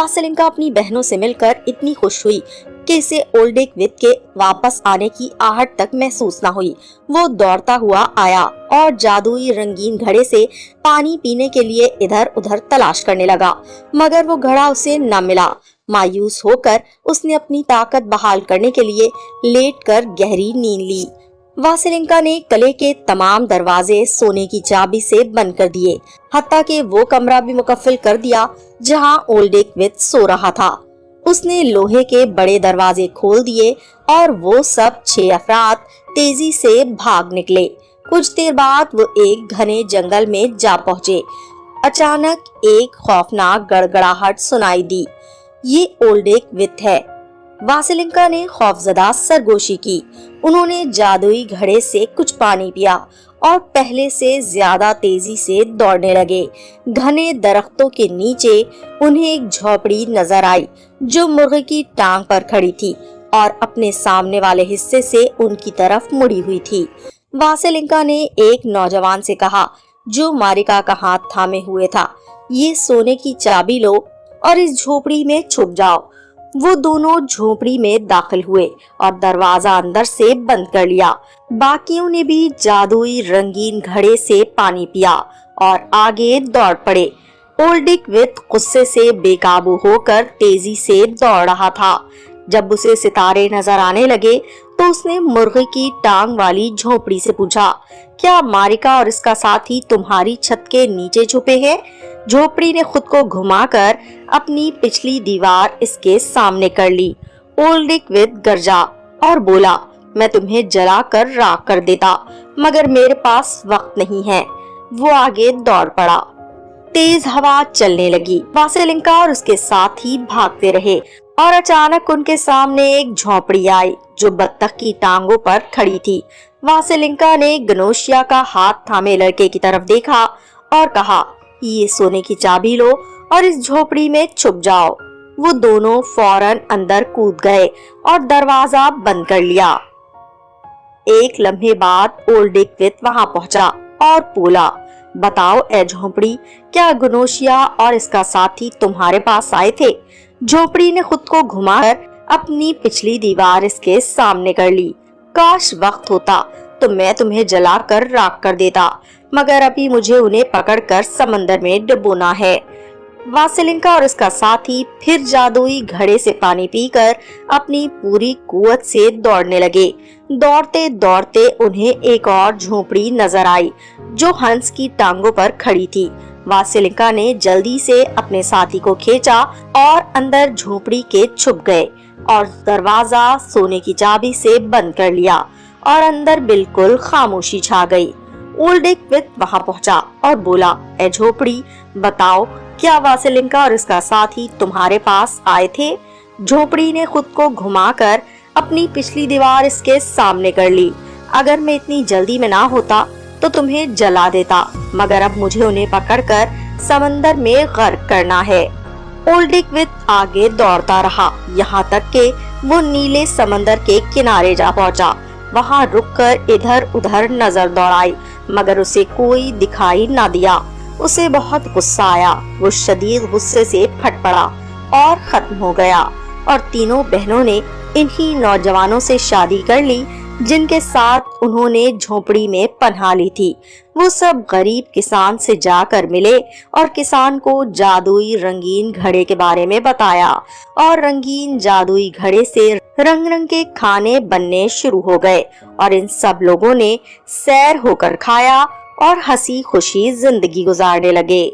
वासिलिंका अपनी बहनों से मिलकर इतनी खुश हुई कि इसे ओल्डेक विद के वापस आने की आहट तक महसूस न हुई। वो दौड़ता हुआ आया और जादुई रंगीन घड़े से पानी पीने के लिए इधर उधर तलाश करने लगा, मगर वो घड़ा उसे न मिला। मायूस होकर उसने अपनी ताकत बहाल करने के लिए लेटकर गहरी नींद ली। वासिलिंका ने किले के तमाम दरवाजे सोने की चाबी से बंद कर दिए, हत्ता कि वो कमरा भी मुकफ्फल कर दिया जहां ओल्डेक विद सो रहा था। उसने लोहे के बड़े दरवाजे खोल दिए और वो सब 6 अफराद तेजी से भाग निकले। कुछ देर बाद वो एक घने जंगल में जा पहुँचे। अचानक एक खौफनाक गड़गड़ाहट सुनाई दी। ये ओल्डेक विद है। वासिलिंका ने खौफजदा सरगोशी की। उन्होंने जादुई घड़े से कुछ पानी पिया और पहले से ज्यादा तेजी से दौड़ने लगे। घने दरख्तों के नीचे उन्हें एक झोपड़ी नजर आई जो मुर्गे की टांग पर खड़ी थी और अपने सामने वाले हिस्से से उनकी तरफ मुड़ी हुई थी। वासिलिंका ने एक नौजवान से कहा जो मारिका का हाथ थामे हुए था, ये सोने की चाबी लो और इस झोपड़ी में छुप जाओ। वो दोनों झोपड़ी में दाखिल हुए और दरवाजा अंदर से बंद कर लिया। बाकियों ने भी जादुई रंगीन घड़े से पानी पिया और आगे दौड़ पड़े। ओल्डेक विद गुस्से से बेकाबू होकर तेजी से दौड़ रहा था। जब उसे सितारे नजर आने लगे तो उसने मुर्गे की टांग वाली झोपड़ी से पूछा, क्या मारिका और इसका साथी तुम्हारी छत के नीचे छुपे हैं? झोपड़ी ने खुद को घुमाकर अपनी पिछली दीवार इसके सामने कर ली। ओल्डेक विद गरजा और बोला, मैं तुम्हें जलाकर राख कर देता, मगर मेरे पास वक्त नहीं है। वो आगे दौड़ पड़ा। तेज हवा चलने लगी। वासिलिंका और उसके साथी भागते रहे और अचानक उनके सामने एक झोपड़ी आई जो बत्तख की टांगों पर खड़ी थी। वासिलिंका ने गनोशिया का हाथ थामे लड़के की तरफ देखा और कहा, ये सोने की चाबी लो और इस झोपड़ी में छुप जाओ। वो दोनों फौरन अंदर कूद गए और दरवाजा बंद कर लिया। एक लम्हे बाद ओल्डेक विद वहां पहुंचा और बोला, बताओ ए झोपड़ी, क्या गनोशिया और इसका साथी तुम्हारे पास आए थे? झोपड़ी ने खुद को घुमाकर अपनी पिछली दीवार इसके सामने कर ली। काश वक्त होता तो मैं तुम्हें जलाकर राख कर देता, मगर अभी मुझे उन्हें पकड़कर समंदर में डुबोना है। वासिलिंका और इसका साथी फिर जादुई घड़े से पानी पीकर अपनी पूरी कुव्वत से दौड़ने लगे। दौड़ते दौड़ते उन्हें एक और झोपड़ी नजर आई जो हंस की टांगों पर खड़ी थी। वासिलिंका ने जल्दी से अपने साथी को खींचा और अंदर झोपड़ी के छुप गए और दरवाजा सोने की चाबी से बंद कर लिया और अंदर बिल्कुल खामोशी छा गई। ओल्डेक विद वहां पहुंचा और बोला, ए झोपड़ी, बताओ क्या वासिलिंका और इसका साथी तुम्हारे पास आए थे? झोपड़ी ने खुद को घुमाकर अपनी पिछली दीवार इसके सामने कर ली। अगर मैं इतनी जल्दी में ना होता तो तुम्हें जला देता, मगर अब मुझे उन्हें पकड़कर समंदर में गर्क करना है। ओल्डेक विद आगे दौड़ता रहा यहाँ तक कि वो नीले समंदर के किनारे जा पहुँचा। वहाँ रुककर इधर उधर नजर दौड़ाई, मगर उसे कोई दिखाई न दिया। उसे बहुत गुस्सा आया। वो शदीद गुस्से से फट पड़ा और खत्म हो गया और तीनों बहनों ने इन्हीं नौजवानों से शादी कर ली जिनके साथ उन्होंने झोपड़ी में पनाह ली थी। वो सब गरीब किसान से जाकर मिले और किसान को जादुई रंगीन घड़े के बारे में बताया और रंगीन जादुई घड़े से रंग रंग के खाने बनने शुरू हो गए और इन सब लोगों ने सैर होकर खाया और हंसी खुशी जिंदगी गुजारने लगे।